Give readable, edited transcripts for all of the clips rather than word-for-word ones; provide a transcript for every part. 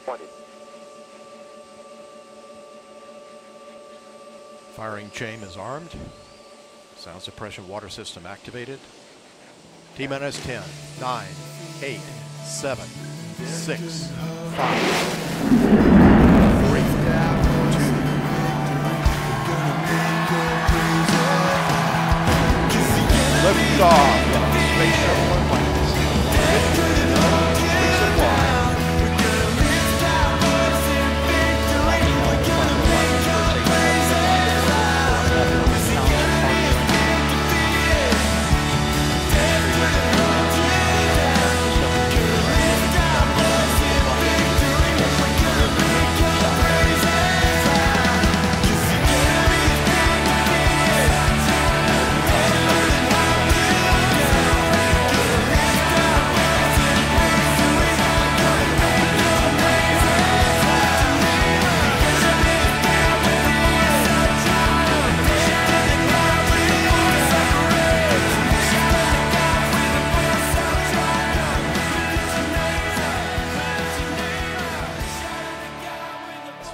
20. Firing chain is armed. Sound suppression water system activated. T-minus 10, 9, 8, 7, 6, 5, 3, 2. Lift off. Space Shuttle Atlantis. Resupply.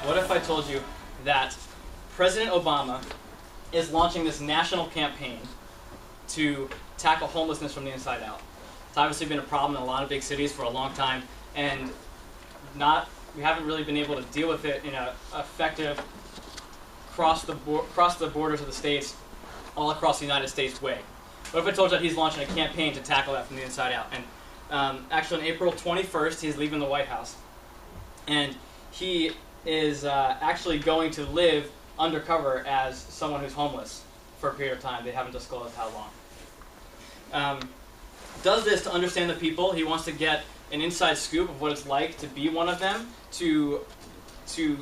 What if I told you that President Obama is launching this national campaign to tackle homelessness from the inside out? It's obviously been a problem in a lot of big cities for a long time, and we haven't really been able to deal with it in an effective cross the borders of the states, all across the United States way. What if I told you that he's launching a campaign to tackle that from the inside out? And actually on April 21st, he's leaving the White House, and he is actually going to live undercover as someone who's homeless for a period of time. They haven't disclosed how long. Does this to understand the people. He wants to get an inside scoop of what it's like to be one of them, to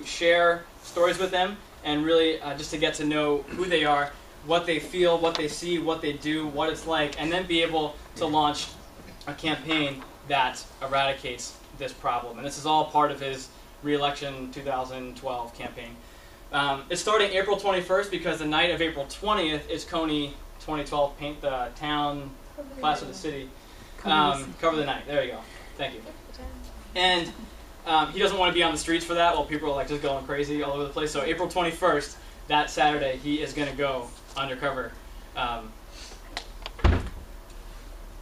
share stories with them, and really just to get to know who they are, what they feel, what they see, what they do, what it's like, and then be able to launch a campaign that eradicates this problem. And this is all part of his re-election 2012 campaign. It's starting April 21st because the night of April 20th is Kony 2012 Paint the Town, Plaster the City. Cover the night. There you go. Thank you. And he doesn't want to be on the streets for that while people are like just going crazy all over the place. So April 21st, that Saturday, he is going to go undercover. Do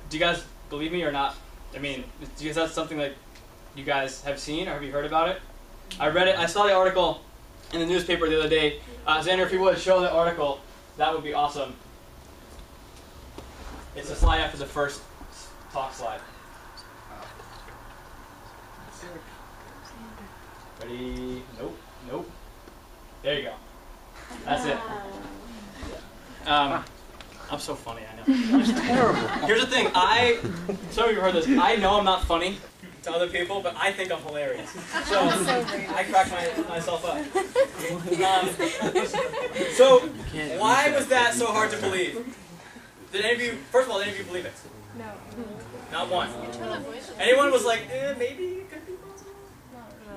you guys believe me or not? I mean, is that something that you guys have seen or have you heard about it? I read it. I saw the article in the newspaper the other day. Xander, if you would show the article, that would be awesome. It's a slide after the first talk slide. Ready? Nope. Nope. There you go. That's it. I'm so funny, I know. It's terrible. Here's the thing. Some of you heard this. I know I'm not funny to other people, but I think I'm hilarious. So I crack myself up. So why was that so hard to believe? Did any of you, first of all, did any of you believe it? No. Not one. Anyone was like, maybe it could be possible?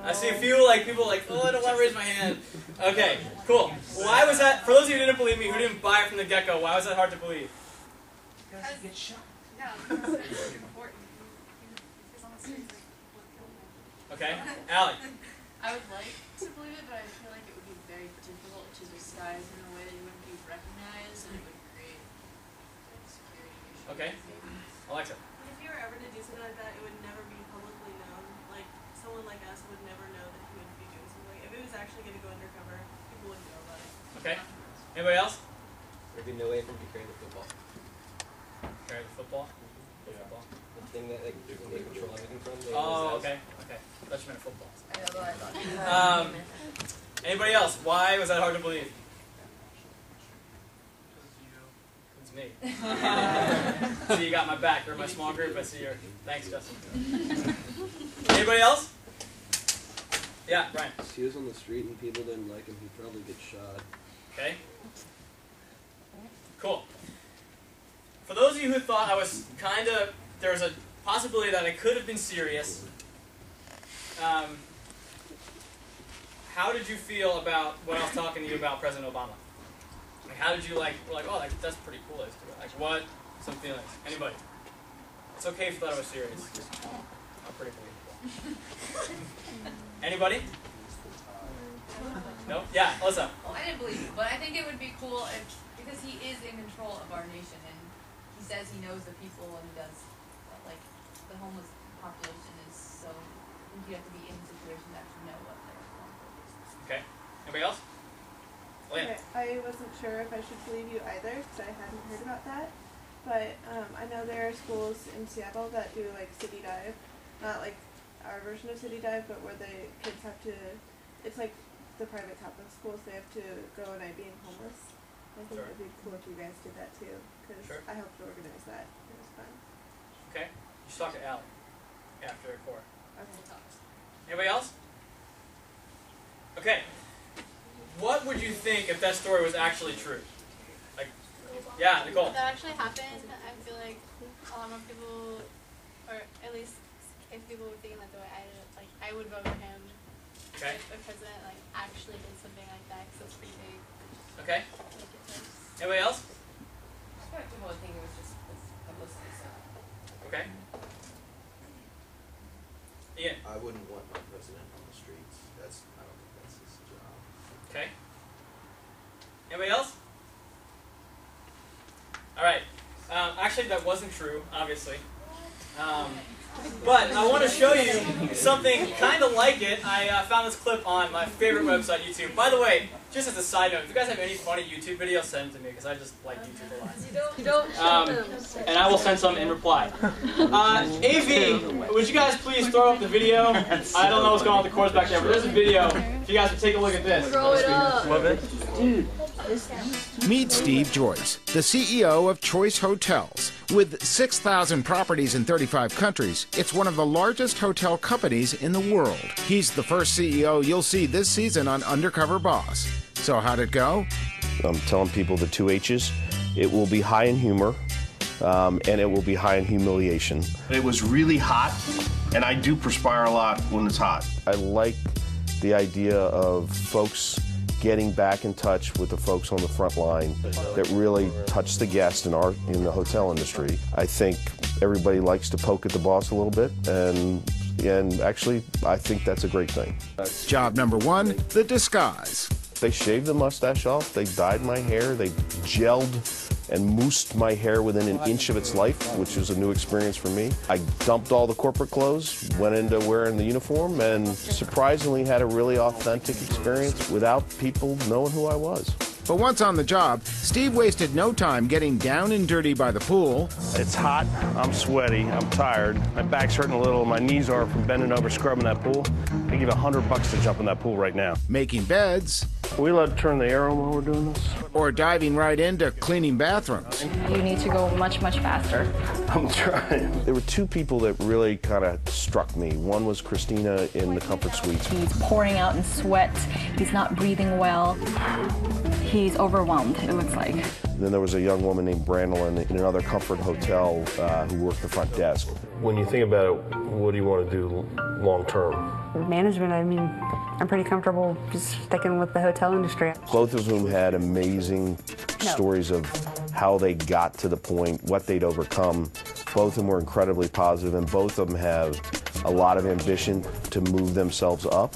I see a few people like, oh, I don't want to raise my hand. Okay, cool. Why was that, for those of you who didn't believe me, who didn't buy it from the get-go, why was that hard to believe? Because you get shot. Okay, Allie. I would like to believe it, but I feel like it would be very difficult to disguise in a way that you wouldn't be recognized, and it would create security issues. Okay, Alexa. If you were ever to do something like that, it would never be publicly known. Like, someone like us would never know that he would be doing something. If it was actually going to go undercover, people wouldn't know about it. Okay, anybody else? There'd be no way for him to carry the football. Carry the football? Yeah. The thing that they control everything from. Oh, okay, okay. I thought you meant football. Anybody else? Why was that hard to believe? It's me. So you got my back. You're my small group. I see your. Thanks, Justin. Anybody else? Yeah, Brian. If he was on the street and people didn't like him, he'd probably get shot. Okay. Cool. For those of you who thought I was there was a possibility that I could have been serious. How did you feel about when I was talking to you about President Obama? Like, how did you oh, that's pretty cool. Like, some feelings? Anybody? It's okay if you thought I was serious. I'm pretty believable. Anybody? No? Yeah, Alyssa. Well, I didn't believe it, but I think it would be cool if, because he is in control of our nation, and he says he knows the people, and he does, like, the homeless population is so, I think you have to be in a situation to actually know what they're going through. Okay. Anybody else? Lynn. Okay, I wasn't sure if I should believe you either, because I hadn't heard about that. But I know there are schools in Seattle that do like City Dive, not like our version of City Dive, but where the kids have to, it's like the private Catholic schools, they have to go a night being homeless. I think Sure. it'd be cool if you guys did that too, because Sure. I helped organize that. It was fun. Okay. You should talk to Allie after core. Okay. Anybody else? Okay. What would you think if that story was actually true? Like, yeah, Nicole. If that actually happened, I feel like a lot more people, or at least if people were thinking that the way I would vote for him. Okay. If the president like actually did something like that, because it's pretty big. Okay. Make it worse. Anybody else? I feel like people would think it was just publicity stuff. Okay. Ian. I wouldn't want my president on the streets. I don't think that's his job. Okay. Anybody else? All right. Actually, that wasn't true, obviously. But I want to show you something kind of like it. I found this clip on my favorite website, YouTube. By the way, just as a side note, if you guys have any funny YouTube videos, send them to me because I just like YouTube a lot. You don't And I will send some in reply. AV, would you guys please throw up the video? I don't know what's going on with the chords back there, but there's a video. If you guys would take a look at this. throw it up. Love it. Meet Steve Joyce, the CEO of Choice Hotels. With 6,000 properties in 35 countries, it's one of the largest hotel companies in the world. He's the first CEO you'll see this season on Undercover Boss. So how'd it go? I'm telling people the 2 H's. It will be high in humor, and it will be high in humiliation. It was really hot, and I do perspire a lot when it's hot. I like the idea of folks getting back in touch with the folks on the front line that really touch the guest in the hotel industry. I think everybody likes to poke at the boss a little bit, and actually, I think that's a great thing. Job number 1, the disguise. They shaved the mustache off, they dyed my hair, they gelled and moosed my hair within an inch of its life, which was a new experience for me. I dumped all the corporate clothes, went into wearing the uniform, and surprisingly had a really authentic experience without people knowing who I was. But once on the job, Steve wasted no time getting down and dirty by the pool. It's hot, I'm sweaty, I'm tired, my back's hurting a little, my knees are from bending over scrubbing that pool. I give $100 to jump in that pool right now. Making beds. Are we allowed to turn the air on while we're doing this? Or diving right into cleaning bathrooms. You need to go much, much faster. I'm trying. There were 2 people that really kind of struck me. One was Christina in the Comfort Suites. He's pouring out in sweat. He's not breathing well. He's overwhelmed, it looks like. And then there was a young woman named Brandolyn in another Comfort hotel who worked the front desk. When you think about it, what do you want to do long term? Management, I mean, I'm pretty comfortable just sticking with the hotel industry. Both of whom had amazing stories of how they got to the point, what they'd overcome. Both of them were incredibly positive, and both of them have a lot of ambition to move themselves up,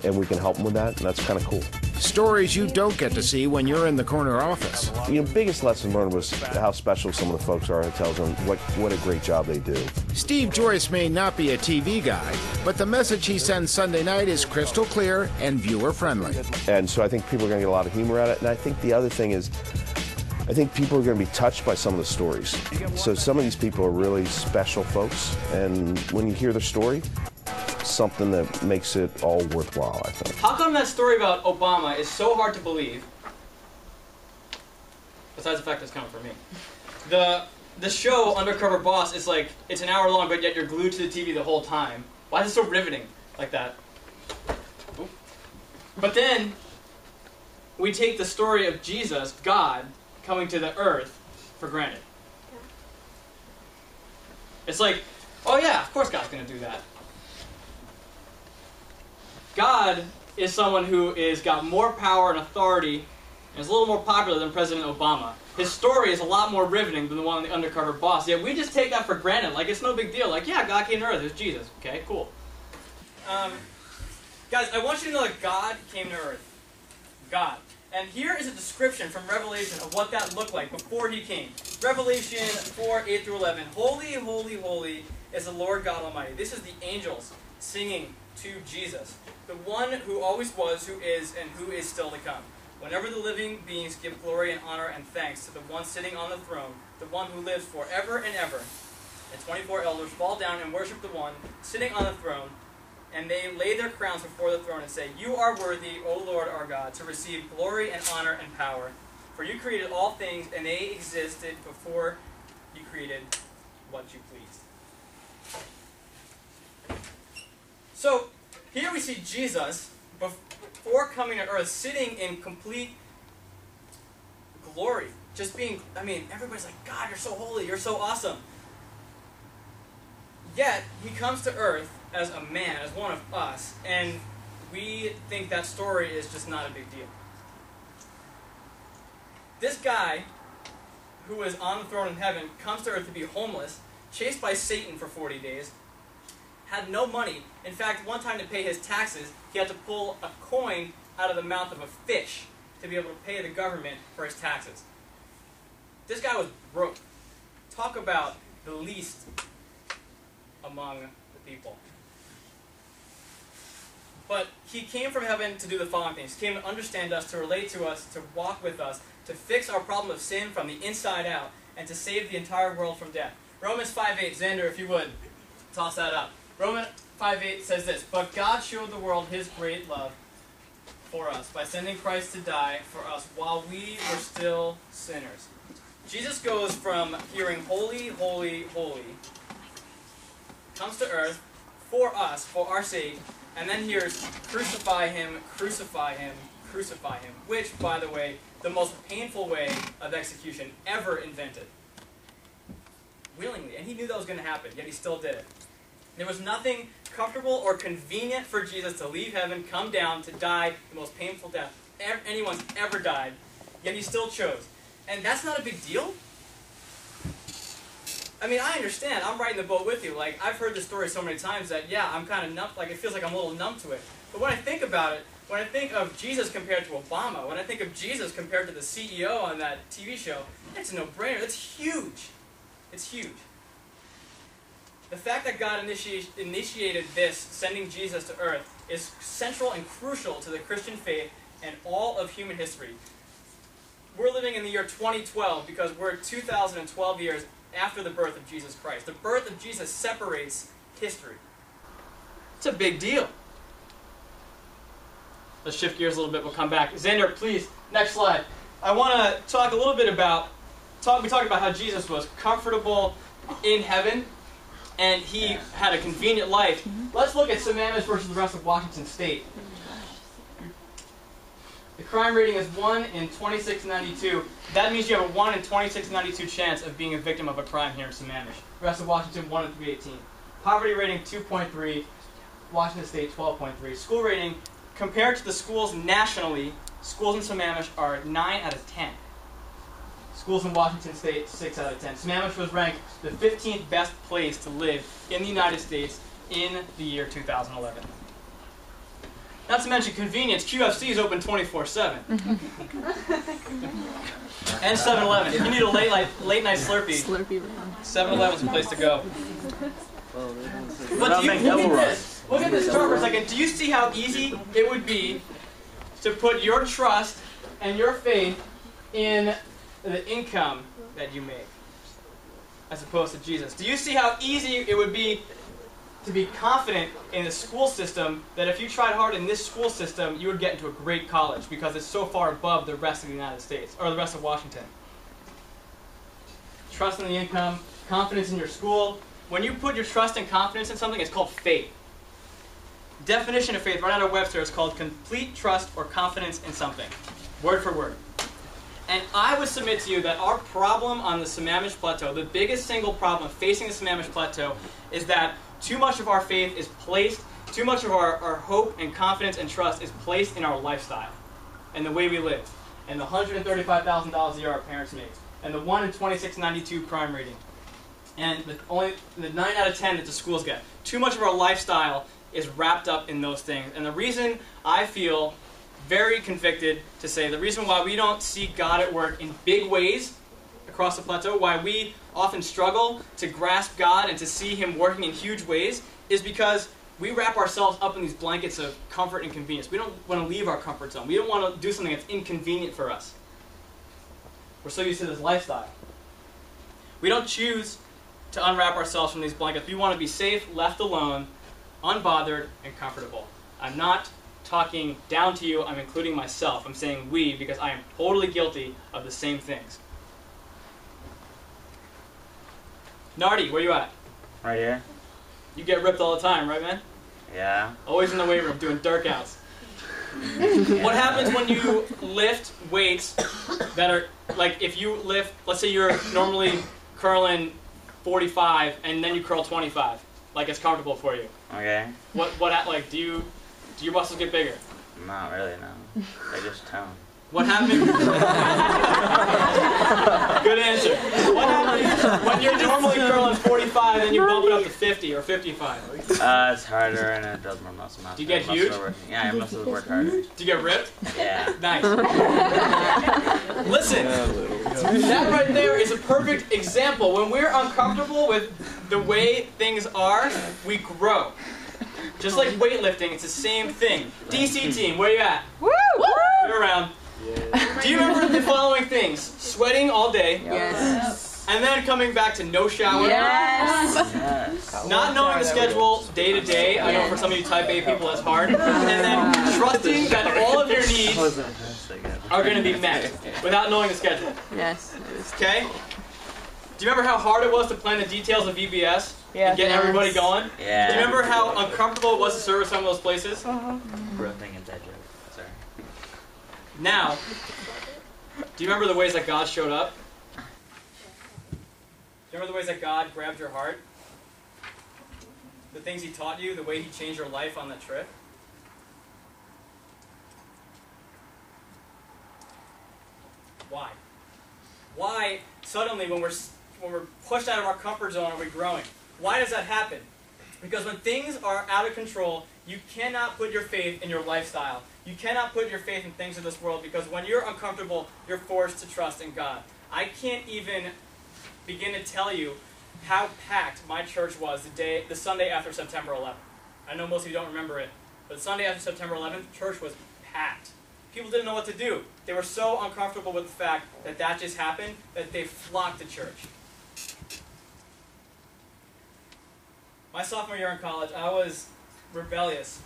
and we can help them with that, and that's kind of cool. Stories you don't get to see when you're in the corner office. You know, biggest lesson learned was how special some of the folks are at hotels and what a great job they do. Steve Joyce may not be a TV guy, but the message he sends Sunday night is crystal clear and viewer-friendly. And so I think people are going to get a lot of humor out of it. And I think the other thing is, I think people are going to be touched by some of the stories. So some of these people are really special folks, and when you hear their story, something that makes it all worthwhile, I think. How come that story about Obama is so hard to believe? Besides the fact that it's coming from me. The show Undercover Boss is like, it's an hour long, but yet you're glued to the TV the whole time. Why is it so riveting like that? Oop. But then we take the story of Jesus, God, coming to the earth for granted. It's like, oh yeah, of course God's going to do that. God is someone who is got more power and authority and is a little more popular than President Obama. His story is a lot more riveting than the one on the Undercover Boss. Yet we just take that for granted, like it's no big deal. Like, yeah, God came to earth, it was Jesus. Okay, cool. Guys, I want you to know that God came to earth. God. And here is a description from Revelation of what that looked like before he came. Revelation 4, 8 through 11. Holy, holy, holy is the Lord God Almighty. This is the angels singing to Jesus, the one who always was, who is, and who is still to come. Whenever the living beings give glory and honor and thanks to the one sitting on the throne, the one who lives forever and ever, the 24 elders fall down and worship the one sitting on the throne, and they lay their crowns before the throne and say, "You are worthy, O Lord our God, to receive glory and honor and power. For you created all things, and they existed before you created what you pleased." So, here we see Jesus, before coming to earth, sitting in complete glory. Just being, I mean, everybody's like, "God, you're so holy, you're so awesome." Yet, he comes to earth as a man, as one of us, and we think that story is just not a big deal. This guy, who is on the throne in heaven, comes to earth to be homeless, chased by Satan for 40 days, had no money. In fact, one time to pay his taxes, he had to pull a coin out of the mouth of a fish to be able to pay the government for his taxes. This guy was broke. Talk about the least among the people. But he came from heaven to do the following things. He came to understand us, to relate to us, to walk with us, to fix our problem of sin from the inside out, and to save the entire world from death. Romans 5:8, Xander, if you would, toss that up. Romans 5:8 says this, "But God showed the world his great love for us by sending Christ to die for us while we were still sinners." Jesus goes from hearing holy, holy, holy, comes to earth for us, for our sake, and then hears crucify him, crucify him, crucify him, which, by the way, the most painful way of execution ever invented. Willingly, and he knew that was going to happen, yet he still did it. There was nothing comfortable or convenient for Jesus to leave heaven, come down, to die the most painful death anyone's ever died, yet he still chose. And that's not a big deal? I mean, I understand. I'm right in the boat with you. Like, I've heard this story so many times that, yeah, I'm kind of numb. Like, it feels like I'm a little numb to it. But when I think about it, when I think of Jesus compared to Obama, when I think of Jesus compared to the CEO on that TV show, it's a no-brainer. It's huge. It's huge. The fact that God initiated this, sending Jesus to earth, is central and crucial to the Christian faith and all of human history. We're living in the year 2012 because we're 2012 years after the birth of Jesus Christ. The birth of Jesus separates history. It's a big deal. Let's shift gears a little bit. We'll come back. Xander, please, next slide. I want to talk a little bit about, we talked about how Jesus was comfortable in heaven, and he had a convenient life. Let's look at Sammamish versus the rest of Washington State. The crime rating is 1 in 2692. That means you have a 1 in 2692 chance of being a victim of a crime here in Sammamish. The rest of Washington, 1 in 318. Poverty rating, 2.3. Washington State, 12.3. School rating, compared to the schools nationally, schools in Sammamish are 9 out of 10. Schools in Washington State, 6 out of 10. Sammamish was ranked the 15th best place to live in the United States in the year 2011. Not to mention convenience, QFC is open 24/7. And 7-Eleven. If you need a late night Slurpee, 7-Eleven's a place to go. But do you look at this? Look at this chart for a second. Do you see how easy it would be to put your trust and your faith in the income that you make, as opposed to Jesus? Do you see how easy it would be to be confident in the school system that if you tried hard in this school system, you would get into a great college because it's so far above the rest of the United States, or the rest of Washington? Trust in the income, confidence in your school. When you put your trust and confidence in something, it's called faith. Definition of faith, right out of Webster, is called complete trust or confidence in something. Word for word. And I would submit to you that our problem on the Sammamish Plateau, the biggest single problem facing the Sammamish Plateau, is that too much of our faith is placed, too much of our hope and confidence and trust is placed in our lifestyle and the way we live. and the $135,000 a year our parents make, and the 1 in 2692 crime rating, and the 9 out of 10 that the schools get. Too much of our lifestyle is wrapped up in those things. And the reason I feel very convicted to say the reason why we don't see God at work in big ways across the plateau, why we often struggle to grasp God and to see Him working in huge ways, is because we wrap ourselves up in these blankets of comfort and convenience. We don't want to leave our comfort zone. We don't want to do something that's inconvenient for us. We're so used to this lifestyle. We don't choose to unwrap ourselves from these blankets. We want to be safe, left alone, unbothered, and comfortable. I'm not talking down to you. I'm including myself. I'm saying we because I am totally guilty of the same things. Nardi, where you at? Right here. You get ripped all the time, right, man? Yeah. Always in the weight room doing Dirk outs. What happens when you lift weights that are, like if you lift, let's say you're normally curling 45 and then you curl 25, like it's comfortable for you. Okay. Like do your muscles get bigger? Not really, no. They just tone. What happens? Good answer. What happens when you're normally curling 45 and you bump it up to 50 or 55? It's harder and it does more muscle mass. Do you get huge? Yeah, your muscles work harder. Do you get ripped? Yeah. Nice. Listen, that right there is a perfect example. When we're uncomfortable with the way things are, we grow. Just like weightlifting, it's the same thing. DC team, where you at? Woo! You're around. Yeah. Do you remember the following things? Sweating all day. Yes. And then coming back to no shower. Yes. Yes. Not knowing the schedule day to day. I know for some of you type A people it's hard. And then trusting that all of your needs are going to be met without knowing the schedule. Yes. Okay? Do you remember how hard it was to plan the details of VBS? And get everybody going? Yeah. Do you remember how uncomfortable it was to serve at some of those places? Bro thing and dead joke. Sorry. Now, do you remember the ways that God showed up? Do you remember the ways that God grabbed your heart? The things He taught you, the way He changed your life on that trip? Why? Why suddenly when we're pushed out of our comfort zone are we growing? Why does that happen? Because when things are out of control, you cannot put your faith in your lifestyle. You cannot put your faith in things of this world because when you're uncomfortable, you're forced to trust in God. I can't even begin to tell you how packed my church was the Sunday after September 11th. I know most of you don't remember it, but the Sunday after September 11th, church was packed. People didn't know what to do. They were so uncomfortable with the fact that that just happened that they flocked to church. My sophomore year in college, I was rebellious.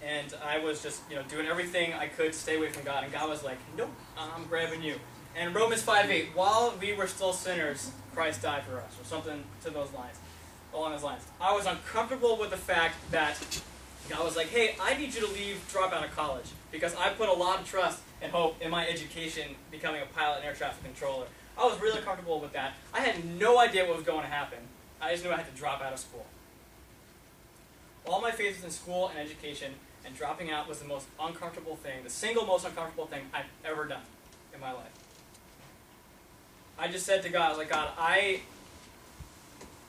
And I was just, doing everything I could to stay away from God. And God was like, nope, I'm grabbing you. And Romans 5:8, while we were still sinners, Christ died for us. Or something to those lines, along those lines. I was uncomfortable with the fact that God was like, hey, I need you to drop out of college. Because I put a lot of trust and hope in my education becoming a pilot and air traffic controller. I was really uncomfortable with that. I had no idea what was going to happen. I just knew I had to drop out of school. All my faith was in school and education, and dropping out was the most uncomfortable thing, the single most uncomfortable thing I've ever done in my life. I just said to God, I was like, God,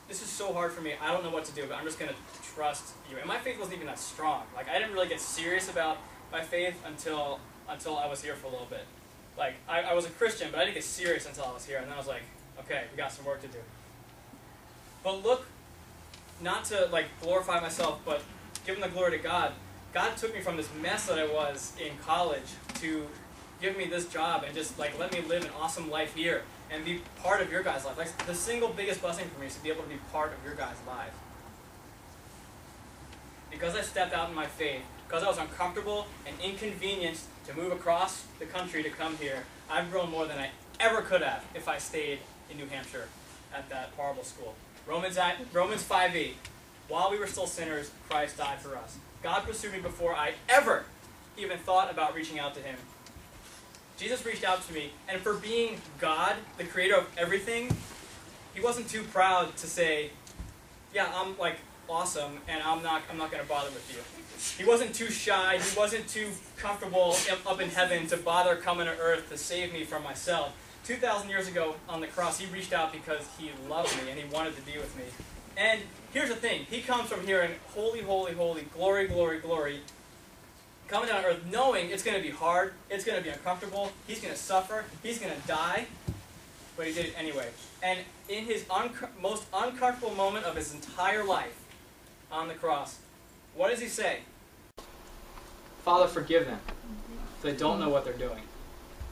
this is so hard for me. I don't know what to do, but I'm just going to trust you. And my faith wasn't even that strong. Like, I didn't really get serious about my faith until I was here for a little bit. Like, I was a Christian, but I didn't get serious until I was here. And then I was like, okay, we got some work to do. But look, not to glorify myself, but giving the glory to God. God took me from this mess that I was in college to give me this job and just let me live an awesome life here and be part of your guys' life. The single biggest blessing for me is to be able to be part of your guys' lives. Because I stepped out in my faith, because I was uncomfortable and inconvenienced to move across the country to come here, I've grown more than I ever could have if I stayed in New Hampshire at that horrible school. Romans 5:8, while we were still sinners, Christ died for us. God pursued me before I ever even thought about reaching out to Him. Jesus reached out to me, and for being God, the creator of everything, He wasn't too proud to say, yeah, awesome, and I'm not going to bother with you. He wasn't too shy. He wasn't too comfortable up in heaven to bother coming to earth to save me from myself. 2,000 years ago on the cross, he reached out because he loved me and he wanted to be with me. And here's the thing. He comes from here in holy, holy, holy, glory, glory, glory, coming down to earth knowing it's going to be hard, it's going to be uncomfortable, he's going to suffer, he's going to die, but he did it anyway. And in his most uncomfortable moment of his entire life on the cross, what does he say? Father, forgive them, for they don't know what they're doing.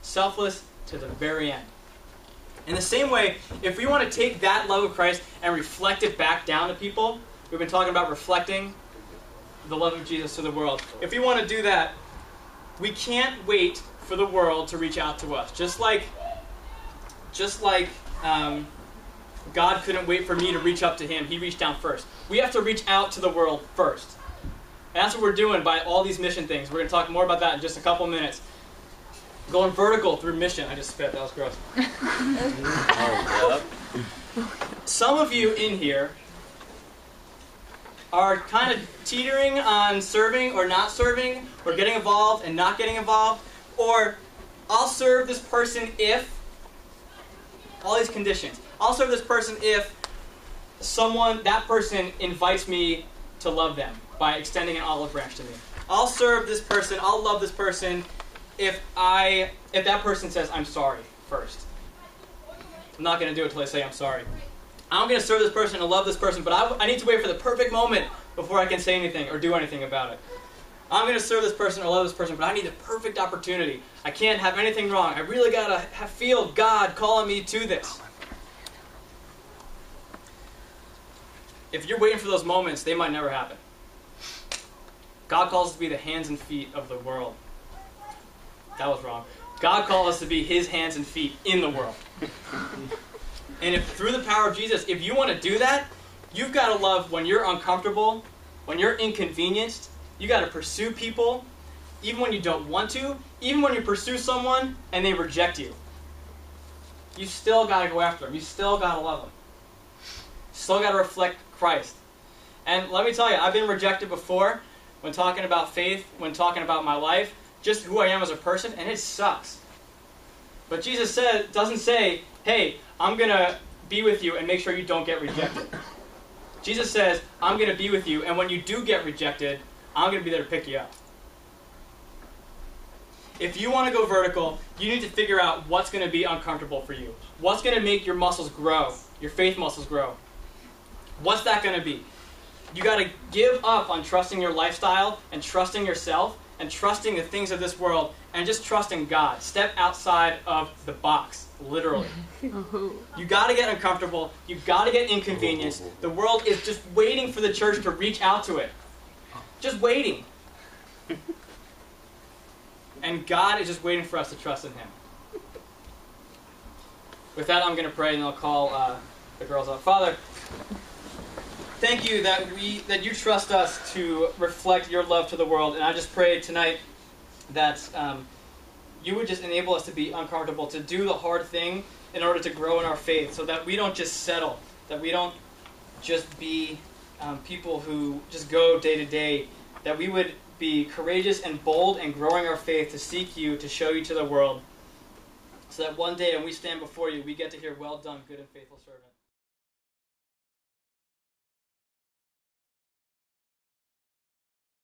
Selfless to the very end. In the same way, if we want to take that love of Christ and reflect it back down to people, we've been talking about reflecting the love of Jesus to the world. If we want to do that, we can't wait for the world to reach out to us. Just like God couldn't wait for me to reach up to him. He reached down first. We have to reach out to the world first. And that's what we're doing by all these mission things. We're going to talk more about that in just a couple minutes. Going vertical through mission. I just spit. That was gross. Some of you in here are kind of teetering on serving or not serving, or getting involved and not getting involved, or I'll serve this person if, all these conditions. I'll serve this person if that person invites me to love them by extending an olive branch to me. I'll serve this person, I'll love this person if that person says I'm sorry first. I'm not going to do it until I say I'm sorry. I'm going to serve this person and love this person, but I need to wait for the perfect moment before I can say anything or do anything about it. I'm going to serve this person or love this person, but I need the perfect opportunity. I can't have anything wrong. I really got to feel God calling me to this. If you're waiting for those moments, they might never happen. God calls us to be the hands and feet of the world. That was wrong. God calls us to be his hands and feet in the world. And if through the power of Jesus, if you want to do that, you've got to love when you're uncomfortable, when you're inconvenienced. You got to pursue people, even when you don't want to, even when you pursue someone and they reject you. You still got to go after them. You still got to love them. You still got to reflect Christ. And let me tell you, I've been rejected before when talking about faith, when talking about my life, just who I am as a person, and it sucks. But Jesus doesn't say, hey, I'm going to be with you and make sure you don't get rejected. Jesus says, I'm going to be with you, and when you do get rejected, I'm going to be there to pick you up. If you want to go vertical, you need to figure out what's going to be uncomfortable for you. What's going to make your muscles grow, your faith muscles grow. What's that going to be? You got to give up on trusting your lifestyle and trusting yourself and trusting the things of this world and just trusting God. Step outside of the box, literally. You got to get uncomfortable. You got to get inconvenienced. The world is just waiting for the church to reach out to it. Just waiting. And God is just waiting for us to trust in him. With that, I'm going to pray and I'll call the girls up. Father, thank you that you trust us to reflect your love to the world. And I just pray tonight that you would just enable us to be uncomfortable, to do the hard thing in order to grow in our faith, so that we don't just settle, that we don't just be people who just go day to day, that we would be courageous and bold and growing our faith to seek you, to show you to the world, so that one day when we stand before you, we get to hear, well done, good and faithful servant.